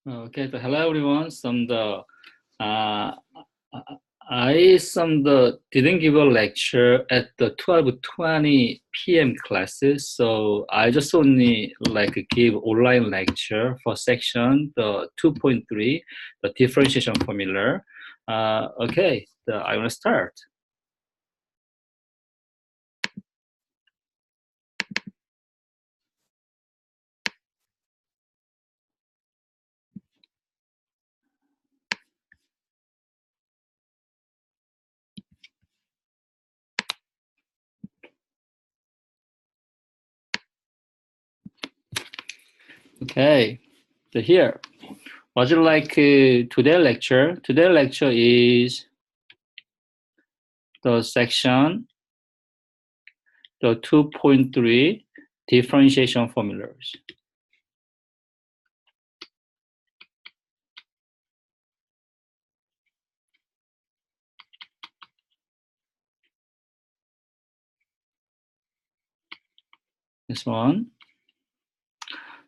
Okay, so hello everyone. Uh, I didn't give a lecture at the 12:20 p.m. classes, so I just only give online lecture for section the 2.3, the differentiation formula. Okay, I want to start. Okay, so here. Would you like today lecture? Today lecture is the section the 2.3 differentiation formulas. This one.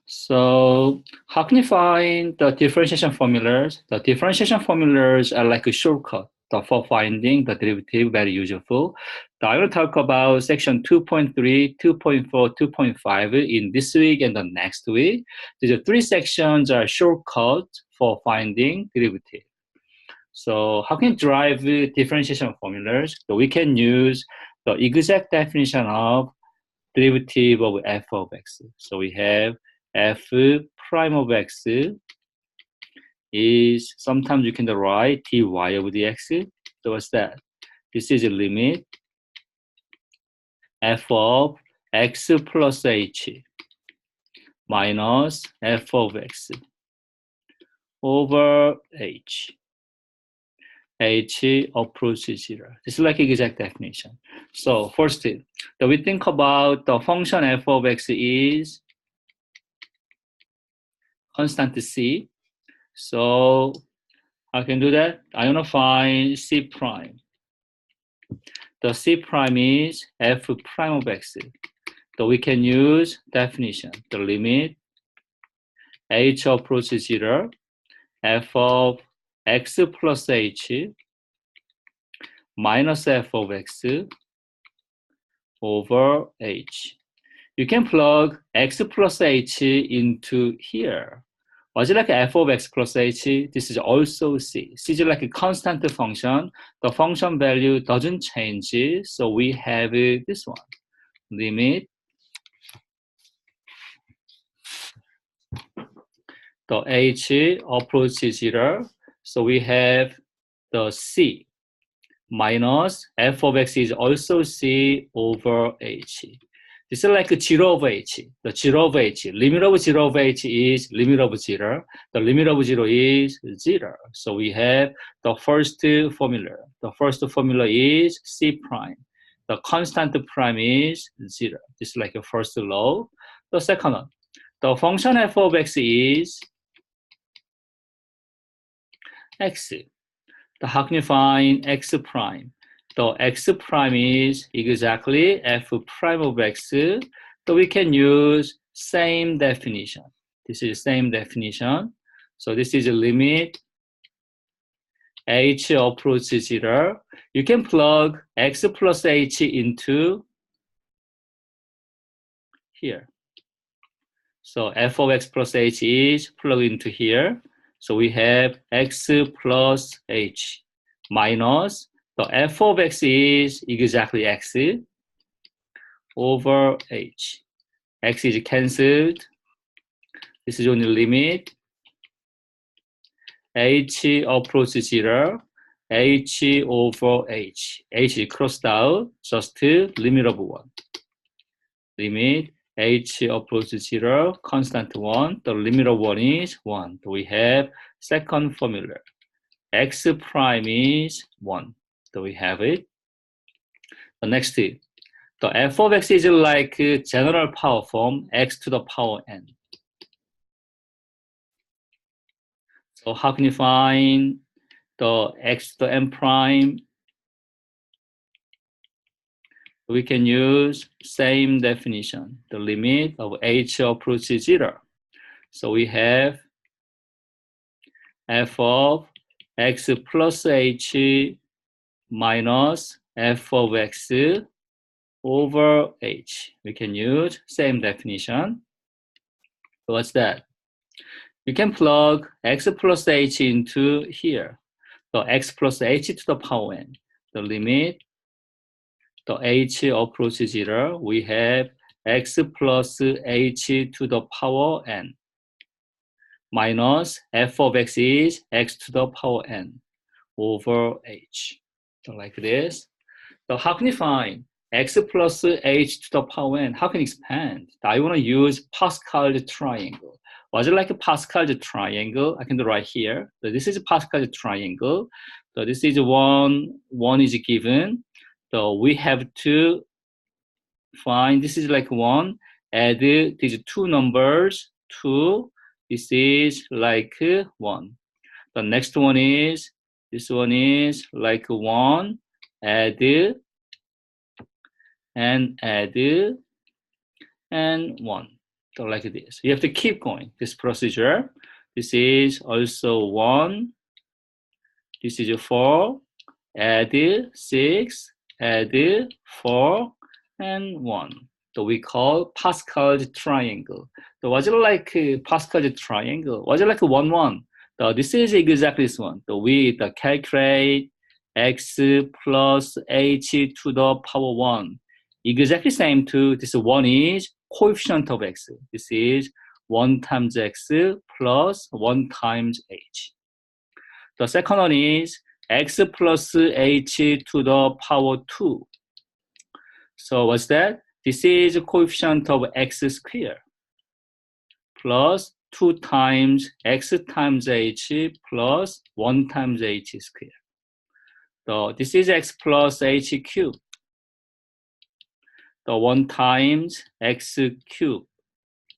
So how can you find the differentiation formulas? The differentiation formulas are like a shortcut for finding the derivative, very useful. So I will talk about section 2.3, 2.4, 2.5 in this week and the next week. These three sections are shortcut for finding derivative. So how can you drive differentiation formulas? So we can use the exact definition of derivative of f of x. So we have f prime of x is, sometimes you can write dy of dx. So what's that? This is a limit f of x plus h minus f of x over h. H approaches 0. This is like exact definition. So first, we think about the function f of x is constant c. So I can do that. I want to find c prime. The c prime is f prime of x. So we can use definition. The limit h approaches 0, f of x plus h minus f of x over h. You can plug x plus h into here. Was it like f of x plus h? This is also c. C is like a constant function. The function value doesn't change, so we have this one. Limit the h approaches 0, so we have the c minus f of x is also c over h. This is like 0 over h. The 0 over h. Limit of 0 over h is limit of 0. The limit of 0 is 0. So we have the first formula. The first formula is c prime. The constant prime is 0. This is like a first law. The second one. The function f of x is x. How can you find x prime? The x prime is exactly f prime of x. So we can use same definition. This is same definition. So this is a limit h approaches 0. You can plug x plus h into here. So f of x plus h is plugged into here. So we have x plus h minus the f of x is exactly x over h. X is cancelled. This is only limit h approaches 0, h over h. H is crossed out, just limit of 1. Limit h approaches 0, constant 1. The limit of 1 is 1. So we have second formula. X prime is 1. So we have it. The next, the f of x is like general power form, x to the power n. So how can you find the x to the n prime? We can use same definition, the limit of h approaches 0. So we have f of x plus h minus f of x over h. We can use same definition. What's that? You can plug x plus h into here. So x plus h to the power n. The limit, the h approaches 0, we have x plus h to the power n minus f of x is x to the power n over h. So like this. So how can you find x plus h to the power n? How can you expand? I want to use Pascal's triangle. Was it like a Pascal's triangle? I can do right here. So this is a Pascal's triangle. So this is one is given. So we have to find, this is like 1, add these two numbers, 2, this is like 1. The next one is, this one is like 1, add, and add, and 1. So like this. You have to keep going, this procedure. This is also 1, this is 4, add 6, add 4, and 1. So we call Pascal's triangle. So was it like Pascal's triangle? Was it like 1, 1? So this is exactly this one. So we calculate x plus h to the power 1. Exactly same to this 1 is coefficient of x. This is 1 times x plus 1 times h. The second one is x plus h to the power 2. So what's that? This is coefficient of x squared plus 2 times x times h plus 1 times h squared. So this is x plus h cubed. The 1 times x cubed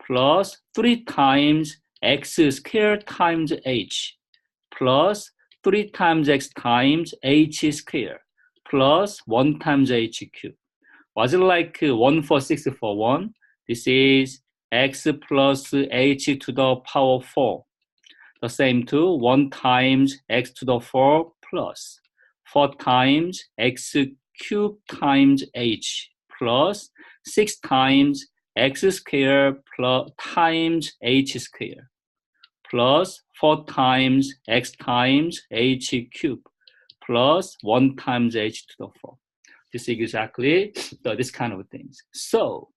plus 3 times x squared times h plus 3 times x times h squared plus 1 times h cubed. Was it like 1 for 6 for 1? This is x plus h to the power 4. The same to 1 times x to the 4 plus 4 times x cubed times h plus 6 times x squared plus times h squared plus 4 times x times h cubed plus 1 times h to the 4. This is exactly this kind of things. So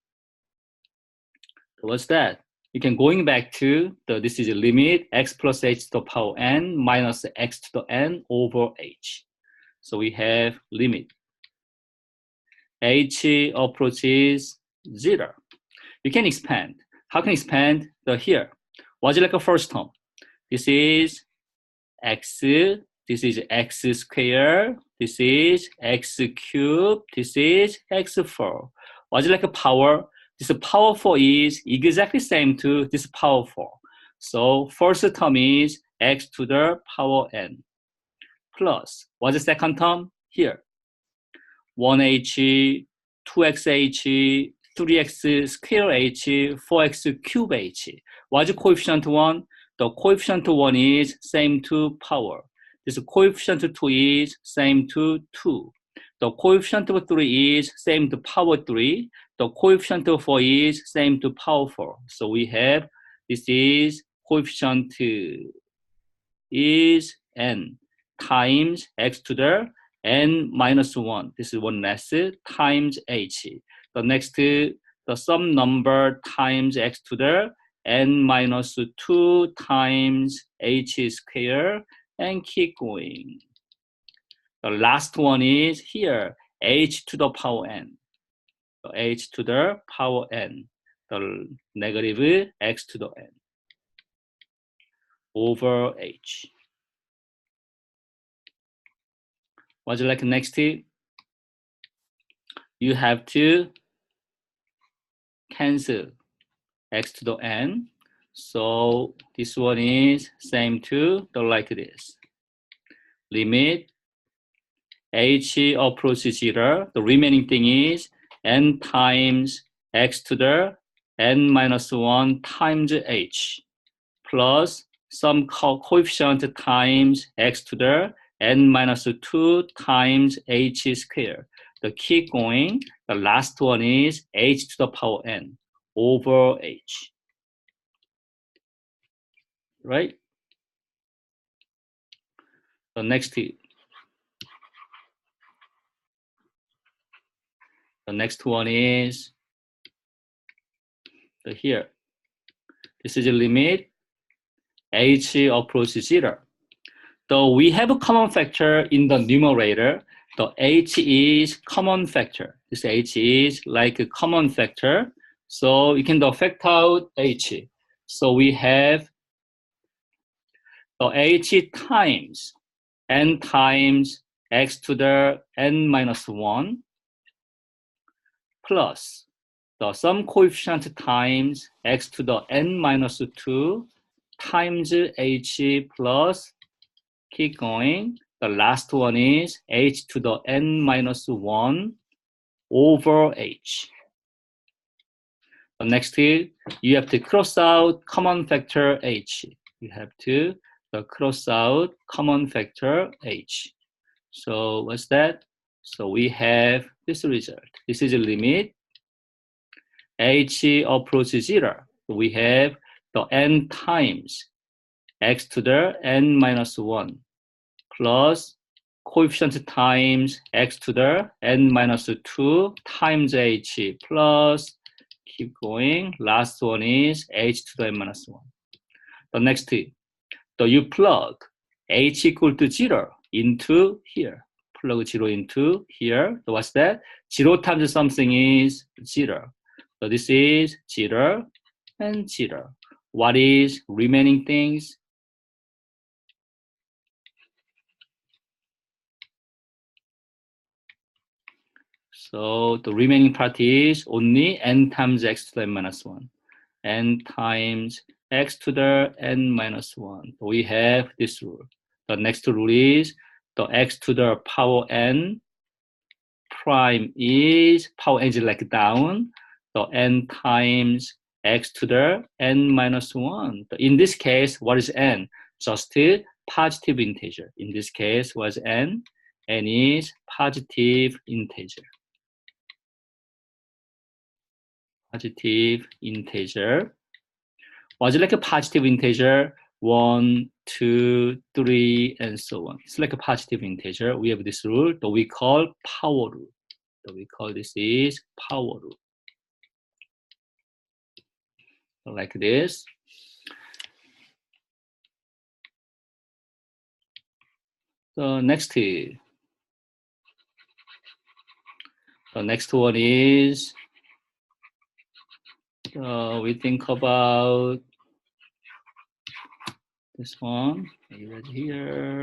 what's that? You can going back to this is a limit x plus h to the power n minus x to the n over h. So we have limit h approaches 0. You can expand. How can you expand here? What's like a first term? This is x, this is x squared, this is x cubed, this is x4. What's like a power? This power 4 is exactly same to this power 4. So first term is x to the power n plus, what's the second term? Here, 1h, 2xh, 3x square h, 4x cube h. What's the coefficient 1? The coefficient 1 is same to power. This coefficient 2 is same to 2. The coefficient of 3 is same to power 3. The coefficient of 4 is same to power 4. So we have, this is coefficient is n times x to the n minus 1. This is 1 less times h. The next, the sum number times x to the n minus 2 times h squared, and keep going. The last one is here, h to the power n. So h to the power n, the negative x to the n over h. What's like next? You have to cancel x to the n. So this one is same to like this. Limit h approaches 0. The remaining thing is n times x to the n minus 1 times h plus some coefficient times x to the n minus 2 times h squared. The keep going. The last one is h to the power n over h. Right? The next one is here. This is the limit h approaches 0. So we have a common factor in the numerator. The h is common factor. This h is like a common factor. So you can factor out h. So we have the h times n times x to the n minus 1 plus the sum coefficient times x to the n minus 2 times h plus, keep going. The last one is h to the n minus 1 over h. The next here, you have to cross out common factor h. You have to cross out common factor h. So what's that? So we have this result. This is a limit h approaches 0. We have the n times x to the n minus 1 plus coefficient times x to the n minus 2 times h plus, keep going. Last one is h to the n minus 1. The next, so you plug h equal to 0 into here. Plug 0 into here. So what's that? 0 times something is 0. So this is 0 and 0. What is remaining things? So the remaining part is only n times x to the n minus 1. N times x to the n minus 1. We have this rule. The next rule is the x to the power n prime is, power n is like down. So n times x to the n minus 1. In this case, what is n? Just a positive integer. In this case, what is n? N is positive integer. Positive integer. Was it like a positive integer? 1, 2, 3, and so on. It's like a positive integer. We have this rule that we call power rule. So we call this is power rule. Like this. The next one is we think about this one right here.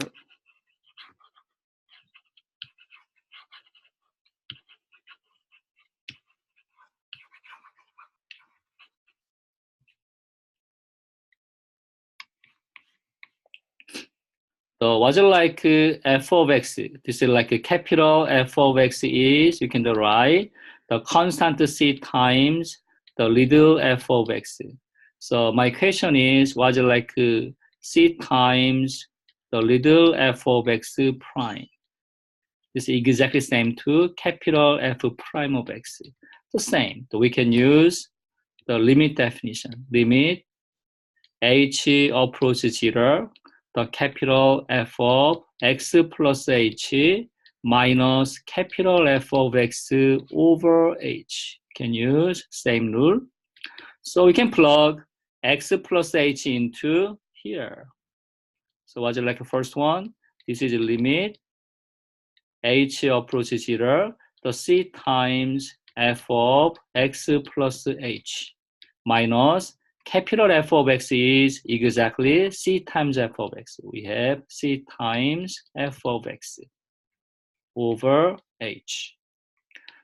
So was it like f of x? This is like a capital F of x is, you can write the constant c times the little f of x. So my question is, was it like c times the little f of x prime? This is exactly same to capital F prime of x. The same. So we can use the limit definition. Limit h approaches 0, the capital F of x plus h minus capital F of x over h. Can use same rule. So we can plug x plus h into here. So what's it like the first one? This is the limit h approaches 0, the c times f of x plus h minus capital F of x is exactly c times f of x. We have c times f of x over h.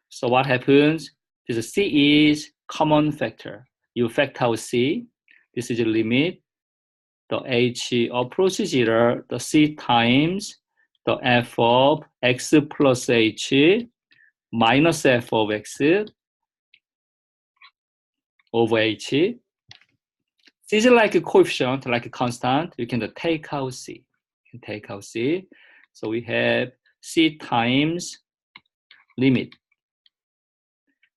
So what happens? This c is common factor. You factor out c. This is the limit. The h approaches 0, the c times the f of x plus h minus f of x over h. C is like a coefficient, like a constant. You can take out C. You can take out C. So we have C times limit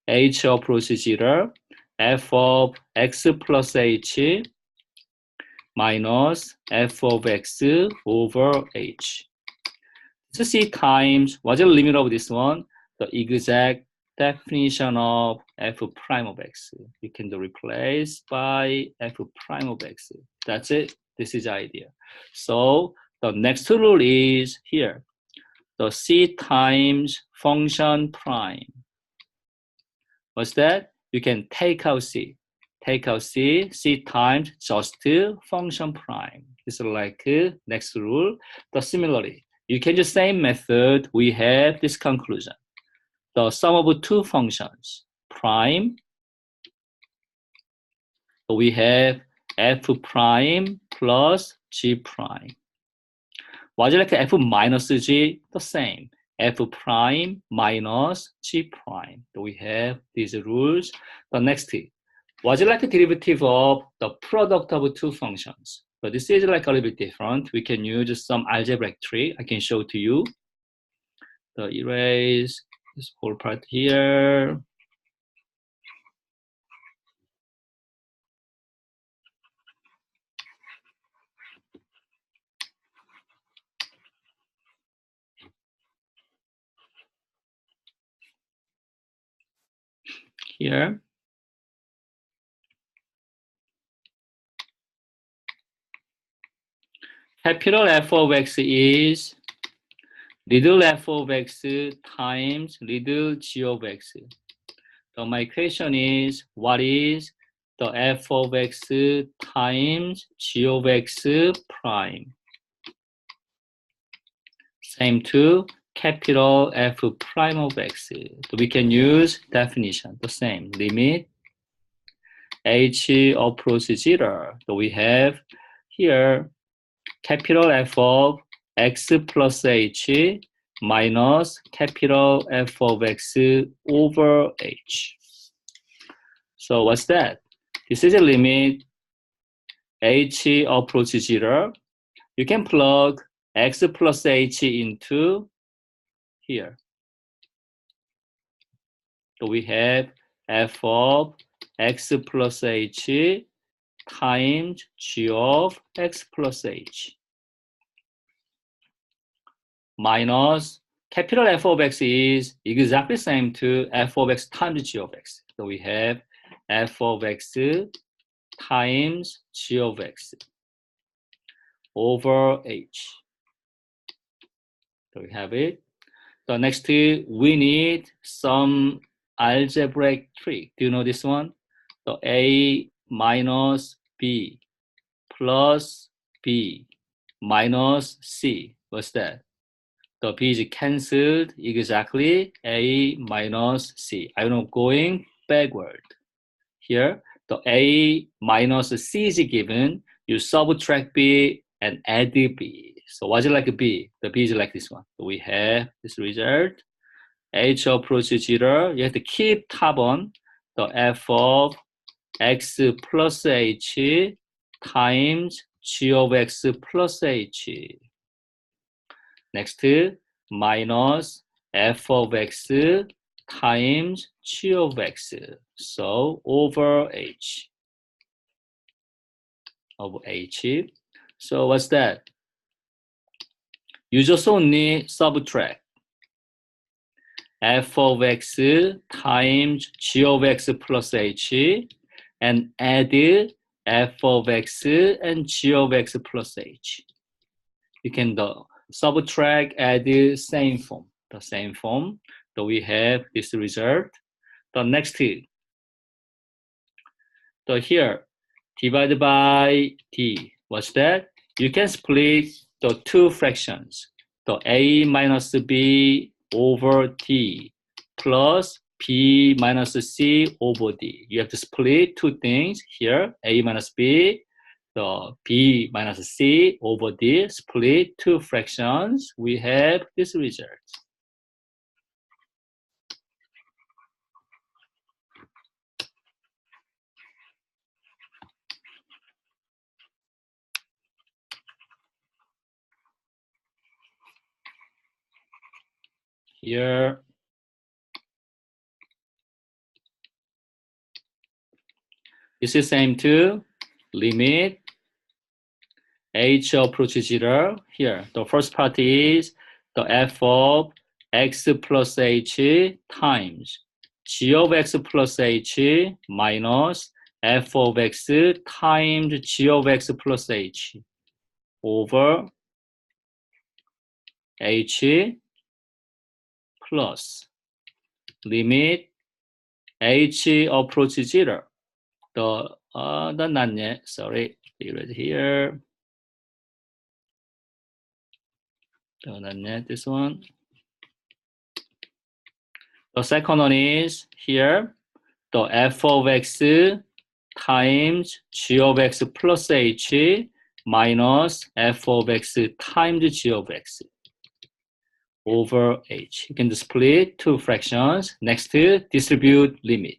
h approaches 0, f of x plus h minus f of x over h. So C times, what's the limit of this one? The exact definition of f prime of x. You can replace by f prime of x. That's it. This is the idea. So the next rule is here. The C times function prime. What's that? You can take out C. Take out C, C times just function prime. This is like next rule. But similarly, you can use the same method. We have this conclusion. The sum of two functions, prime, we have f prime plus g prime. Was it like f minus g? The same. F prime minus g prime. So we have these rules. The next was it like a derivative of the product of two functions? But this is like a little bit different. We can use some algebraic trick. I can show to you. The erase this whole part here. Here. Capital F of x is little f of x times little g of x. So my question is, what is the f of x times g of x prime? Same to capital F prime of x. So we can use definition, the same. Limit h approaches 0. So we have here capital F of x plus h minus capital F of x over h. So what's that? This is a limit h approaches 0. You can plug x plus h into here. So we have f of x plus h times g of x plus h minus capital F of x is exactly same to f of x times g of x. So we have f of x times g of x over h. So we have it. So next, we need some algebraic trick. Do you know this one? So a minus b plus b minus c. What's that? The b is cancelled exactly a minus c. I'm not going backward. Here, the a minus c is given. You subtract b and add b. So what's it like b? The b is like this one. So we have this result. h approaches 0. You have to keep top on the f of x plus h times g of x plus h. Next, minus f of x times g of x. So over h. Over h. So what's that? You just only subtract f of x times g of x plus h and add f of x and g of x plus h. You can subtract at the same form. The same form. So we have this result. The next, so here, divided by d. What's that? You can split the two fractions. The a minus b over d plus b minus c over d. You have to split two things here, a minus b, the b minus c over d, split two fractions. We have this result. here. This is same to limit h approaches 0. Here, the first part is the f of x plus h times g of x plus h minus f of x times g of x plus h over h plus limit h approaches 0. The not yet, sorry, right here. Not yet, this one. The second one is here, the f of x times g of x plus h minus f of x times g of x over h. You can split two fractions. Next, distribute limit.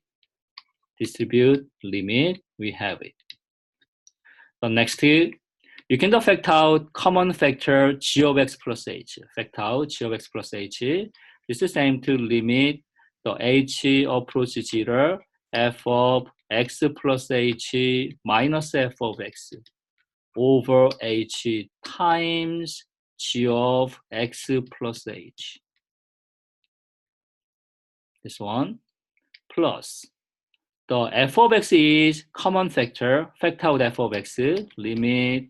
Distribute limit, we have it. The next, you can factor out common factor g of x plus h. Factor out g of x plus h. This is the same to limit the h approaches 0, f of x plus h minus f of x over h times g of x plus h. This one plus the f of x is common factor. Factor out f of x, limit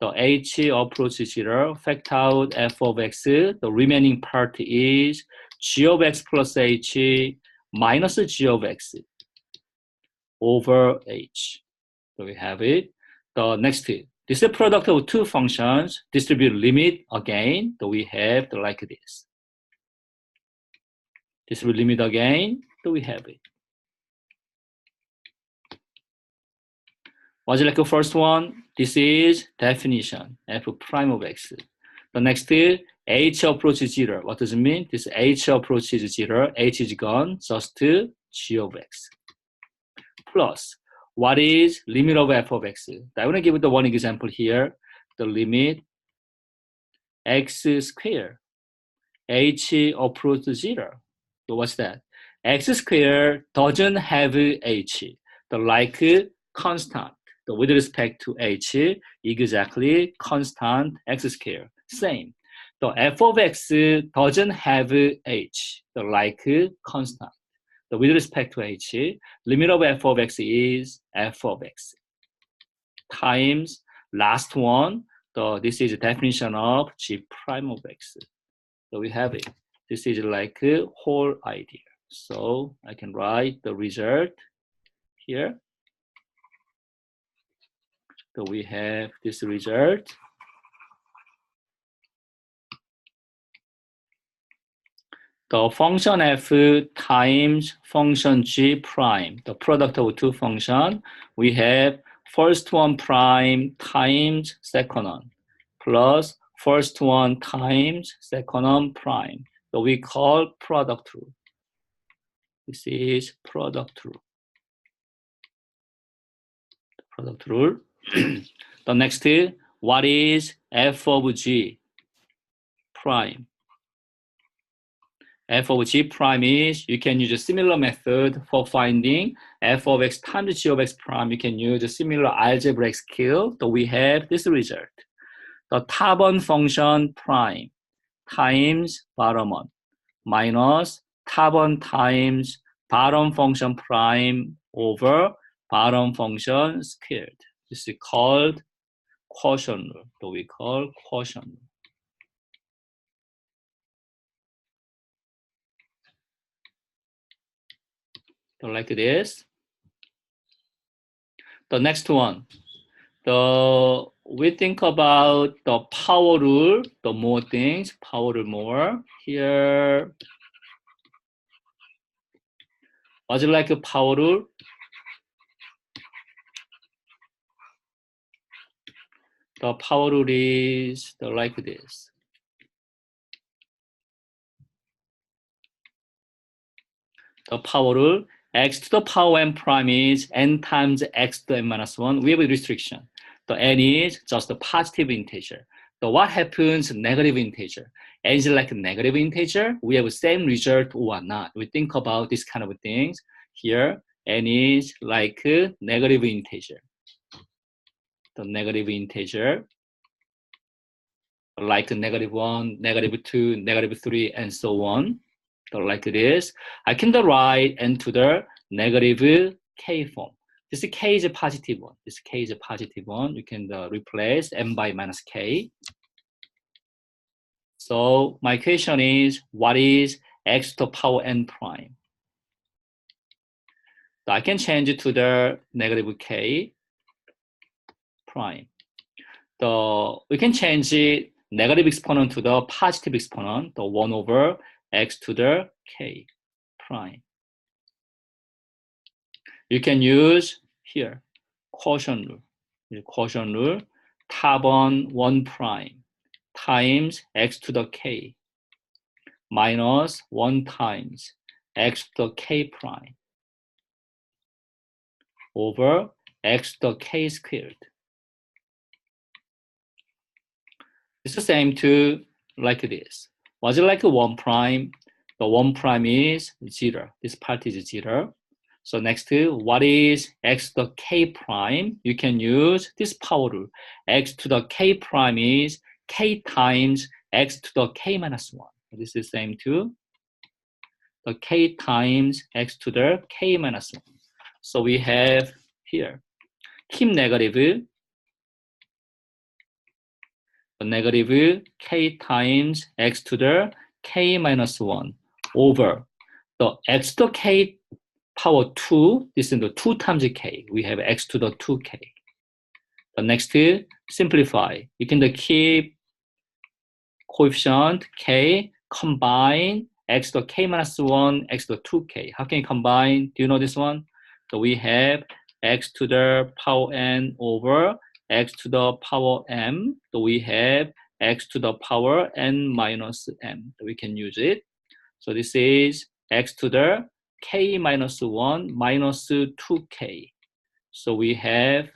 the h approaches 0. Factor out f of x. The remaining part is g of x plus h minus g of x over h. So we have it. The next, this is the product of two functions. Distribute limit again. So we have like this. Distribute limit again. So we have it. What's like the first one? This is definition, f prime of x. The next, h approaches 0. What does it mean? This h approaches 0, h is gone, just g of x. Plus, what is limit of f of x? I want to give the one example here. The limit x squared, h approaches 0. So what's that? X squared doesn't have h, the like constant. So with respect to h, exactly constant x squared. Same. The f of x doesn't have h, the like constant. So with respect to h, limit of f of x is f of x times last one. So this is a definition of g prime of x. So we have it. This is like a whole idea. So I can write the result here. So we have this result. The function f times function g prime, the product of two functions, we have first one prime times second one, plus first one times second one prime. So we call product rule. This is product rule. Product rule. The next, what is f of g prime? F of g prime is, you can use a similar method for finding f of x times g of x prime. You can use a similar algebraic skill. So we have this result. The top one function prime times bottom one minus top one times bottom function prime over bottom function squared. This is called quotient rule. So we call quotient rule. So like this. The next one, we think about the power rule, the more things, power rule more. Here, what's it like a power rule? The power rule is like this. The power rule, x to the power n prime is n times x to the n minus 1 with a restriction. The n is just a positive integer. So what happens negative integer? N is like a negative integer. We have the same result or not. We think about this kind of things. Here, N is like a negative integer. The negative integer, like -1, -2, -3, and so on. So like this. I can write N to the negative K form. This K is a positive one. This K is a positive one. You can replace N by minus K. So my question is, what is x to the power n prime? So I can change it to the negative k prime. So we can change it negative exponent to the positive exponent, the 1 over x to the k prime. You can use here quotient rule. Quotient rule, top on 1 prime times x to the k minus 1 times x to the k prime over x to the k squared. It's the same to like this. Was it like a 1 prime? The 1 prime is 0. This part is 0. So next to what is x to the k prime? You can use this power rule. X to the k prime is k times x to the k minus 1. This is the same to the k times x to the k minus 1. So we have here, keep negative, the negative k times x to the k minus 1 over the x to the k power 2. This is the 2 times k. We have x to the 2k. The next, simplify. You can keep coefficient k, combine x to the k minus 1, x to the 2k. How can you combine? Do you know this one? So we have x to the power n over x to the power m. So we have x to the power n minus m. So we can use it. So this is x to the k minus 1 minus 2k. So we have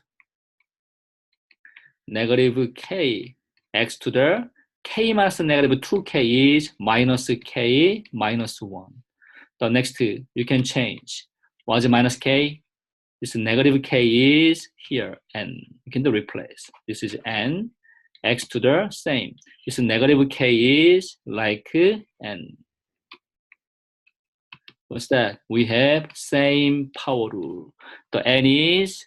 negative k, x to the k minus negative 2k is minus k minus 1. The next, you can change. What's minus k? This negative k is here, n. You can replace. This is n. X to the same. This negative k is like n. What's that? We have same power rule. The n is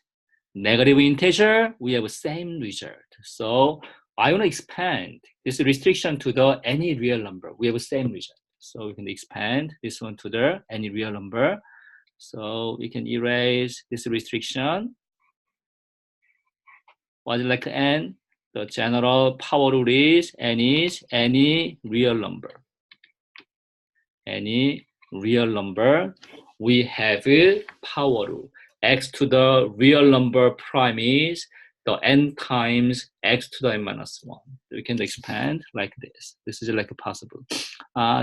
negative integer. We have same result. So I want to expand this restriction to the any real number. We have same result. So we can expand this one to the any real number. So we can erase this restriction. What is like n? The general power rule is n is any real number. Any real number, we have a power rule. X to the real number prime is the n times x to the n minus 1. We can expand like this. This is like possible.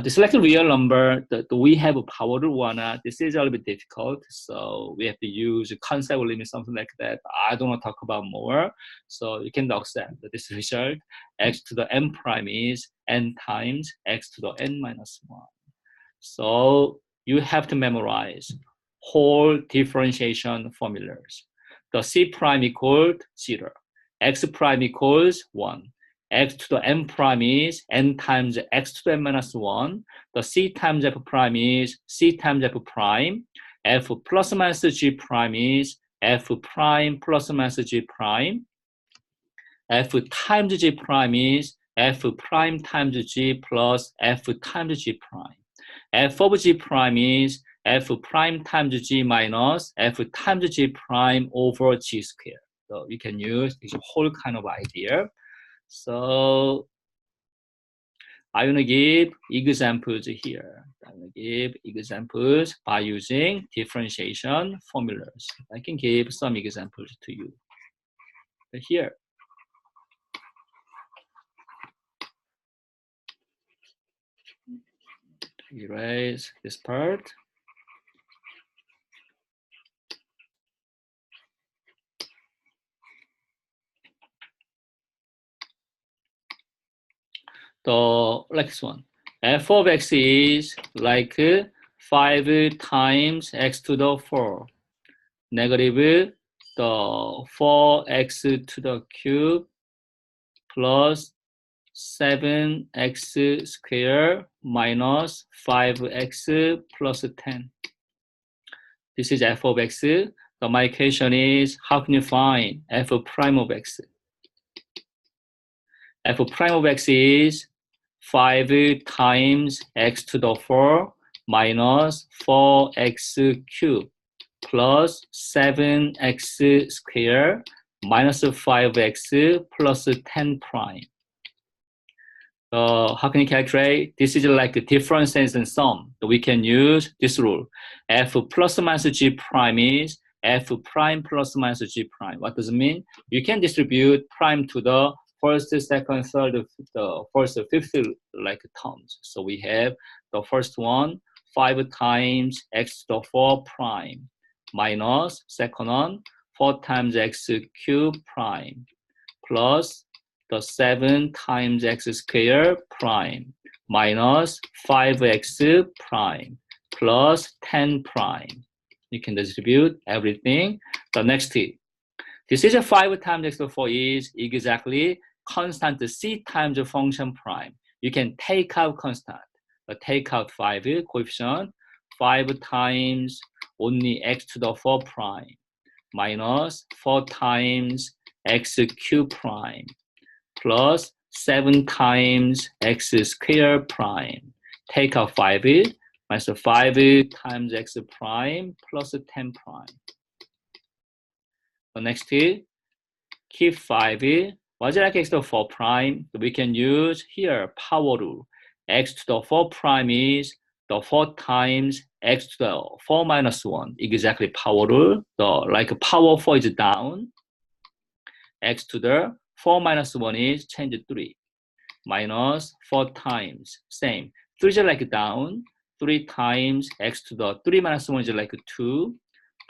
This is like a real number. We have a power rule or not. This is a little bit difficult. So we have to use a concept limit, something like that. I don't want to talk about more. So you can accept this result. X to the n prime is n times x to the n minus 1. So you have to memorize whole differentiation formulas. The c prime equals 0, x prime equals 1, x to the n prime is n times x to the n minus 1. The c times f prime is c times f prime. F plus or minus g prime is f prime plus or minus g prime. F times g prime is f prime times g plus f times g prime. F of g prime is f prime times g minus f times g prime over g squared. So you can use this whole kind of idea. So I want to give examples here. I want to give examples by using differentiation formulas. I can give some examples to you. Here. Erase this part. like this one. F of x is like 5 times x to the 4 negative the 4x to the cube plus 7x squared minus 5x plus 10. This is f of x. So my question is, how can you find f prime of x? F prime of x is 5 times x to the 4 minus 4x cubed plus 7x squared minus 5x plus 10 prime. How can you calculate? This is like the differences and sum. So we can use this rule. F plus minus g prime is f prime plus minus g prime. What does it mean? You can distribute prime to the first, second, third, the first, fifth like terms. So we have the first one, 5 times x to the 4 prime minus second one, 4 times x cubed prime plus the 7 times x squared prime minus 5x prime plus 10 prime. You can distribute everything. The next tip. This is a 5 times x to the 4 is exactly constant c times the function prime. You can take out constant. Take out 5 coefficient. 5 times only x to the 4 prime minus 4 times x cubed prime plus 7 times x squared prime. Take out 5 minus 5 times x prime plus 10 prime. The next is keep 5. Was like x to the 4 prime? We can use here power rule. X to the 4 prime is the 4 times x to the 4 minus 1. Exactly power rule. So like power 4 is down. X to the 4 minus 1 is change 3. Minus 4 times. Same. 3 is like down. 3 times x to the 3 minus 1 is like 2.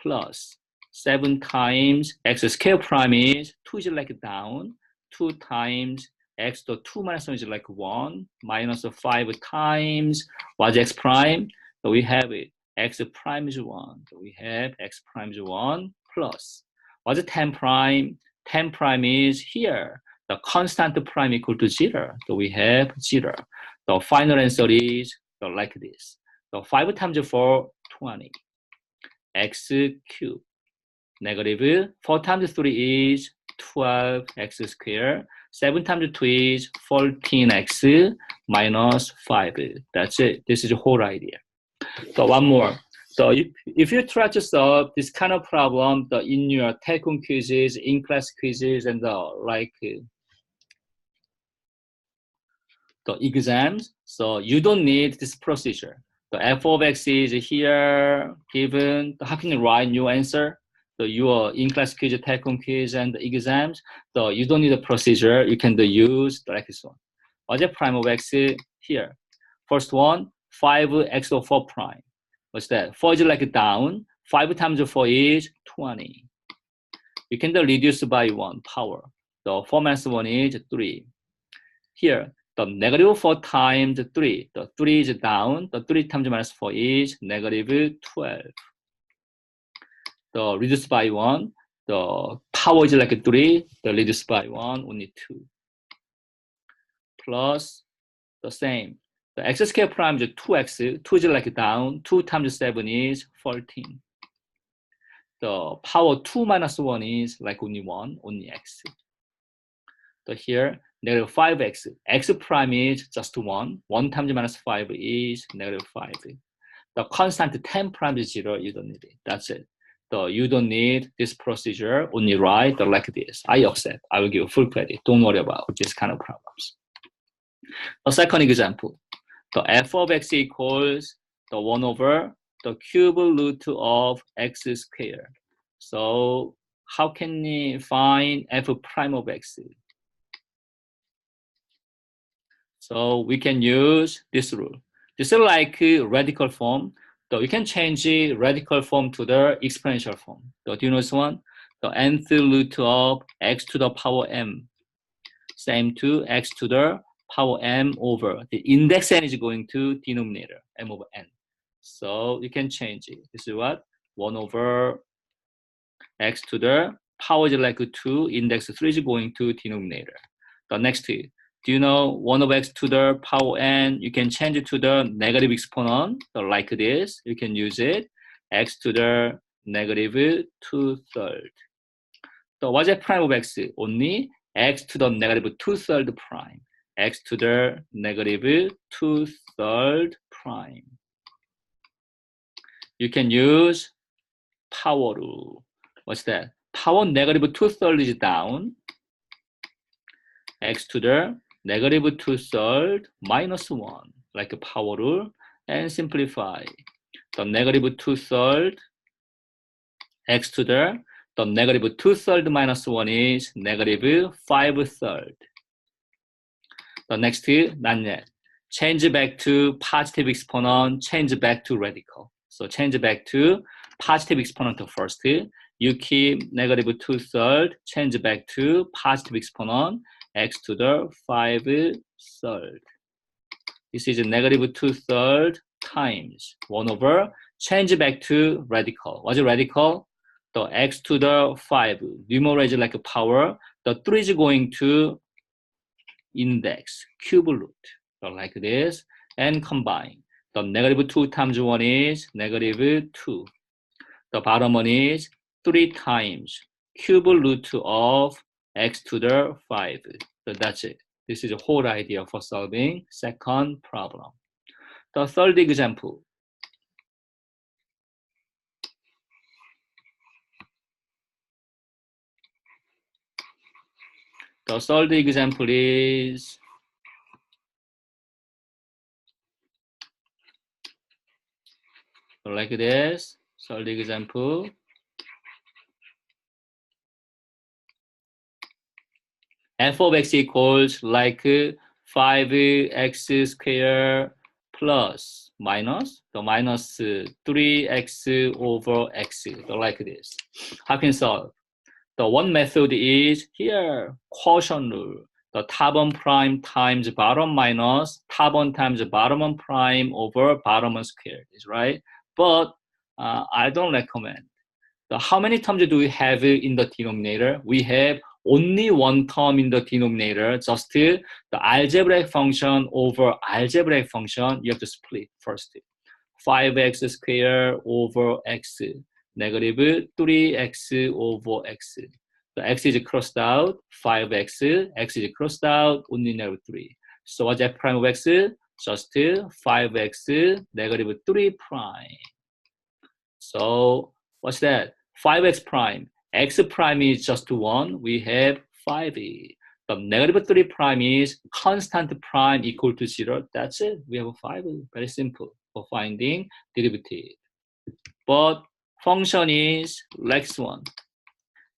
Plus 7 times x squared prime is 2 is like down. 2 times x to 2 minus 1 is like 1. Minus 5 times what's x prime? So we have it. X prime is 1. So we have x prime is 1 plus. What's 10 prime? 10 prime is here. The constant prime equal to 0. So we have 0. The final answer is like this. So 5 times 4, 20. X cubed. Negative 4 times 3 is 12x squared. 7 times 2 is 14x minus 5. That's it. This is the whole idea. So one more. So if you try to solve this kind of problem in your take-home quizzes, in-class quizzes, and like the exams, so you don't need this procedure. The f of x is here given. How can you write new answer? So your in-class quiz, take-home quiz, and the exams. So you don't need a procedure. You can use like this one. What's the prime of x here? First one, 5x of 4 prime. What's that? 4 is like down. 5 times 4 is 20. You can reduce by 1 power. So 4 minus 1 is 3. Here, the negative 4 times 3. The 3 is down. The 3 times minus 4 is negative 12. The reduced by 1. The power is like 3. The reduced by 1, only 2. Plus the same. The x squared prime is 2x. 2 is like down. 2 times 7 is 14. The power 2 minus 1 is like only 1, only x. So here, negative 5x. X prime is just 1. 1 times minus 5 is negative 5. The constant 10 prime is 0. You don't need it. That's it. So you don't need this procedure. Only write like this. I accept. I will give full credit. Don't worry about this kind of problems. The second example. The f of x equals the 1 over the cube root of x squared. So how can we find f prime of x? So we can use this rule. This is like radical form. So you can change the radical form to the exponential form. So do you know this one? The nth root of x to the power m. Same to x to the power m over the index n is going to denominator m over n. So you can change it. This is what 1 over x to the power is like 2, index 3 is going to denominator. The next, do you know 1 over x to the power n, you can change it to the negative exponent, so like this, you can use it, x to the negative 2/3. So what's f prime of x? Only x to the negative 2/3 prime, x to the negative 2/3 prime. You can use power rule. What's that? Power negative 2/3 is down. X to the negative 2/3 minus 1, like a power rule, and simplify. The negative 2/3 x to the negative 2/3 minus 1 is negative 5/3. The next, not yet. Change back to positive exponent, change back to radical. So change back to positive exponent first. You keep negative 2/3, change back to positive exponent, x to the 5/3. This is a negative 2/3 times 1 over, change back to radical. What's a radical? The x to the 5, numerator is like a power. The 3 is going to index, cube root, so like this, and combine. The negative 2 times 1 is negative 2. The bottom one is 3 times cube root of x to the 5. So that's it. This is the whole idea for solving second problem. The third example. The third example is like this. Third example. F of x equals like 5x squared plus minus the minus 3x over x, like this. How can you solve? The one method is here, quotient rule. The top one prime times bottom minus top one times bottom one prime over bottom one squared, is right? But I don't recommend. So how many terms do we have in the denominator? We have only one term in the denominator, just the algebraic function over algebraic function. You have to split first. 5x squared over x, negative 3x over x. The x is crossed out, 5x, x is crossed out, only negative 3. So what's f prime of x? Just 5x, negative 3 prime. So what's that? 5x prime. X prime is just 1. We have 5. The negative 3 prime is constant prime equal to 0. That's it. We have 5. Very simple for finding derivative. But function is x 1.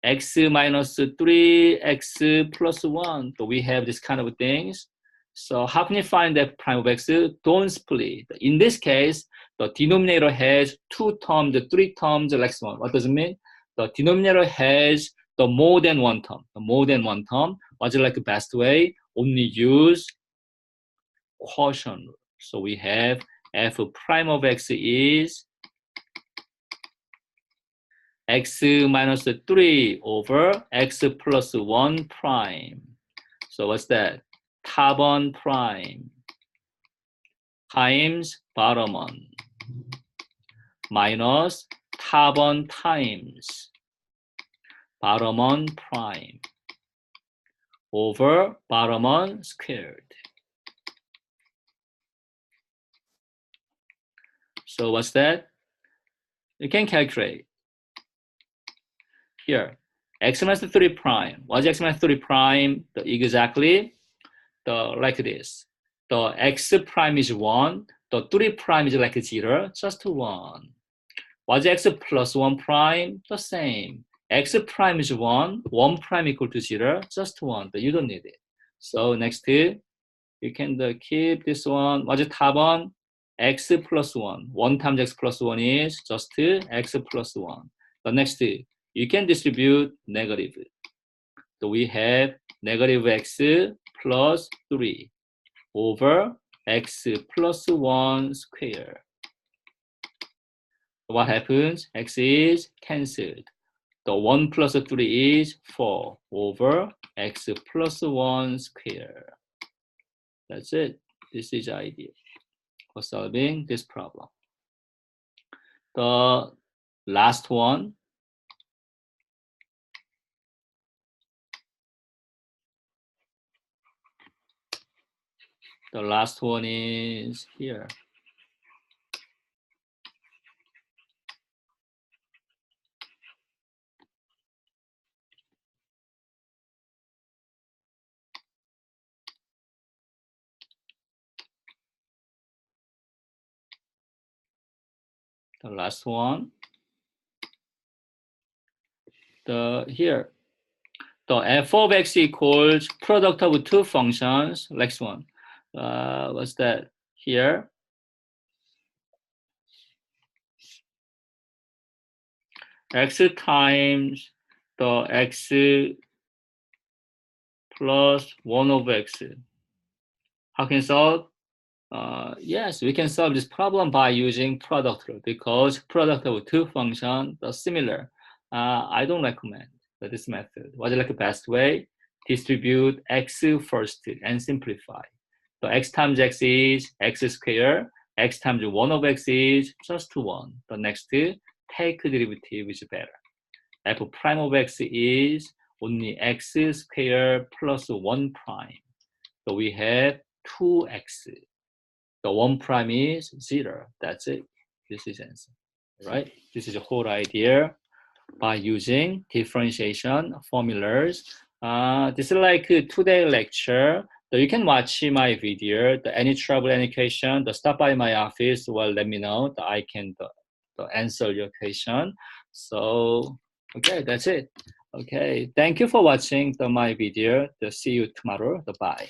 X minus 3, x plus 1. So we have this kind of things. So how can you find f prime of x? Don't split. In this case, the denominator has 2 terms, 3 terms, x 1. What does it mean? The denominator has the more than one term. The more than one term. What's like the best way? Only use quotient rule. So we have f prime of x is x minus 3 over x plus 1 prime. So what's that? Top one prime times bottom one minus top one times bottom one prime over bottom one squared. So what's that? You can calculate. Here, x minus 3 prime. What's x minus 3 prime? Exactly like this. The x prime is 1. The 3 prime is like 0, just 1. What's x plus 1 prime? The same. X prime is 1. 1 prime equal to 0, just 1. But you don't need it. So next, you can keep this one. What's the top one? X plus 1. 1 times x plus 1 is just x plus 1. The next, you can distribute negative. So we have negative x plus 3. over x plus 1 square. What happens? X is cancelled. The 1 plus 3 is 4 over x plus 1 square. That's it. This is the idea for solving this problem. The last one. The last one is here. The last one. Here. The f of x equals product of two functions. Next one. What's that? Here. X times the x plus 1 over x. How can you solve? Yes, we can solve this problem by using product rule because product of two functions are similar. I don't recommend this method. What is like the best way? Distribute x first and simplify. So x times x is x squared. X times 1 over x is just 1. The next, take derivative is better. F prime of x is only x squared plus 1 prime. So we have 2x. The 1 prime is 0. That's it. This is answer. Right? This is the whole idea by using differentiation formulas. This is like a 2-day lecture. So you can watch my video. Any trouble, any question, stop by my office. Well, let me know that I can answer your question. So, okay, that's it. Okay, thank you for watching my video. See you tomorrow. Bye.